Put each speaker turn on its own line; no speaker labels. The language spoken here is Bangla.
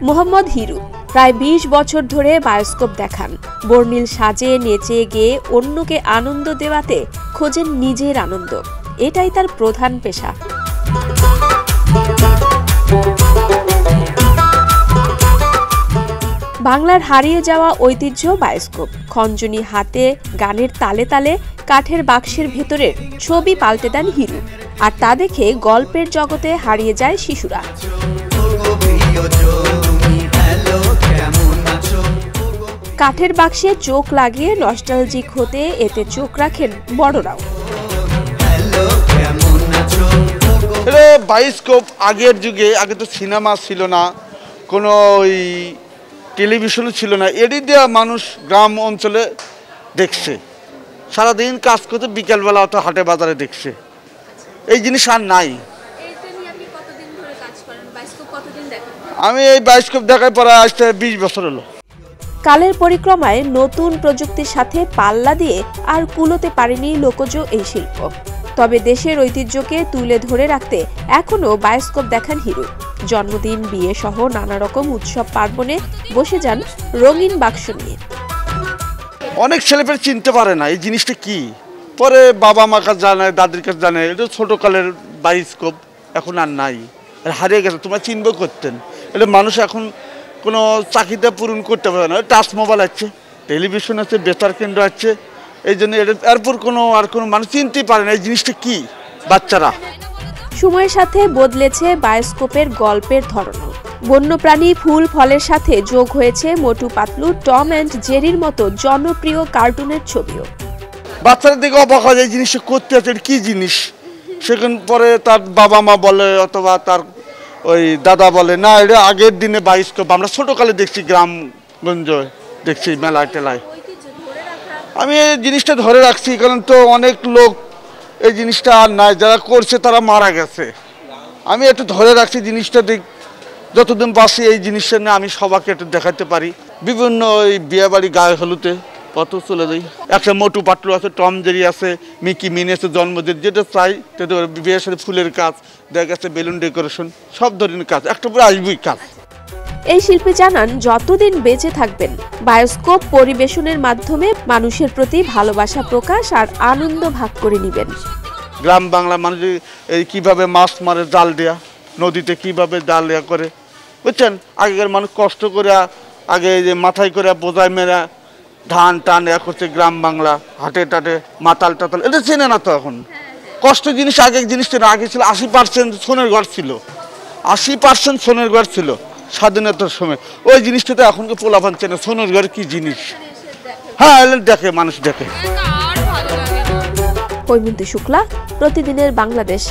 মোহাম্মদ হিরু প্রায় ২০ বছর ধরে বায়োস্কোপ দেখান। বর্ণিল সাজে নেচে গেয়ে অন্যকে আনন্দ দেওয়াতে খোঁজেন নিজের আনন্দ। এটাই তার প্রধান পেশা। বাংলার হারিয়ে যাওয়া ঐতিহ্য বায়োস্কোপ। খঞ্জনি হাতে গানের তালে তালে কাঠের বাক্সের ভেতরের ছবি পাল্টে দেন হিরু, আর তা দেখে গল্পের জগতে হারিয়ে যায় শিশুরা। কাঠের বাক্সে চোখ লাগিয়ে নস্টালজিক হতে এতে চোখ রাখেন বড়রাও।
বায়োস্কোপ আগের যুগে, আগে তো সিনেমা ছিল না, কোনো ওই টেলিভিশনও ছিল না, এডি দেওয়া মানুষ গ্রাম অঞ্চলে দেখছে, সারাদিন কাজ করতে, বিকেলবেলা অত হাটে বাজারে দেখছে। এই জিনিস আর নাই। আমি এই বায়োস্কোপ দেখার পরে আসতে ২০ বছর হলো।
কালের পরিক্রমায় নতুন প্রযুক্তির সাথে পাল্লা দিয়ে আর কুলোতে পারেনি লোকজ এই শিল্প। তবে দেশের ঐতিহ্যকে তুলে ধরে রাখতে এখনো বায়োস্কোপ দেখান হিরু। জন্মদিন, বিয়ে সহ নানা রকম উৎসব পার্বণে বসে যান রঙিন বাক্স নিয়ে।
অনেক ছেলেপেলে চিনতে পারে না এই জিনিসটা কি, পরে বাবা মা কাছে জানে, দাদির কাছে জানে। এটা ছোটকালের বায়োস্কোপ, এখন আর নাই, হারিয়ে গেছে। তোমরা চিনবে করতেন। এটা মানুষ এখন কোনো চাহিদা পূরণ করতে পারে না। টাচ মোবাইল আছে, টেলিভিশন আছে, বেতার কেন্দ্র আছে, এই জন্য এরপর আর কোনো মানুষ চিনতে পারে না এই জিনিসটা কি। বাচ্চারা
সময়ের সাথে বদলেছে বায়োস্কোপের গল্পের ধরনও। বন্যপ্রাণী, ফুল ফলের সাথে যোগ হয়েছে মোটু পাতলু, টম অ্যান্ড জেরির মতো জনপ্রিয় কার্টুনের ছবিও।
বাচ্চারা দেখে অবাক হয় এই জিনিসটা করতে আছে, কি জিনিস। সেখান পরে তার বাবা মা বলে অথবা তার ওই দাদা বলে, না এটা আগের দিনে বায়োস্কোপ, আমরা ছোটকালে দেখছি, গ্রামগঞ্জ দেখছি, মেলায় টেলায়। আমি এই জিনিসটা ধরে রাখছি, কারণ তো অনেক লোক এই জিনিসটা আর নাই, যারা করছে তারা মারা গেছে। আমি একটু ধরে রাখছি জিনিসটা, যতদিন বাঁচি এই জিনিসটা নিয়ে আমি সবাইকে একটু দেখাতে পারি। বিভিন্ন ওই বিয়ে বাড়ি, গায়ে হলুদে কত চলে যাই। একটা মোটু পাতলু আছে, টম জেরি আছে, মিকি মিনি আছে, জন্মদিন, যেটা চাই বিয়ের সাথে ফুলের কাজ, দেখা গেছে বেলুন ডেকোরেশন, সব ধরনের কাজ একটা পরে আসবেই কাজ।
এই শিল্পী জানান, যতদিন বেঁচে থাকবেন বায়োস্কোপ পরিবেশনের মাধ্যমে মানুষের প্রতি ভালোবাসা প্রকাশ আর আনন্দ ভাগ করে নেবেন।
গ্রাম বাংলা মানুষ এই কীভাবে মাছ মারে, জাল দেয়া, নদীতে কীভাবে জাল দেয়া করে, বুঝছেন। আগেকার মানুষ কষ্ট করে, আগে যে মাথায় করে বোঝায় মেরা ধান টান এ করছে, গ্রাম বাংলা হাটে টাটে মাতাল টাতাল, এটা চেনে না তো এখন। কষ্ট জিনিস আগে জিনিস ছিল, আগে ছিল ৮০% সোনের ঘর ছিল, ৮০% সোনের ঘর ছিল স্বাধীনতার সময়। ওই জিনিসটা তো এখনকে পোলাপান চেনে, সোনের ঘর কি জিনিস। হ্যাঁ, দেখে, মানুষ দেখে।
হৈমন্তী শুক্লা, প্রতিদিনের বাংলাদেশ।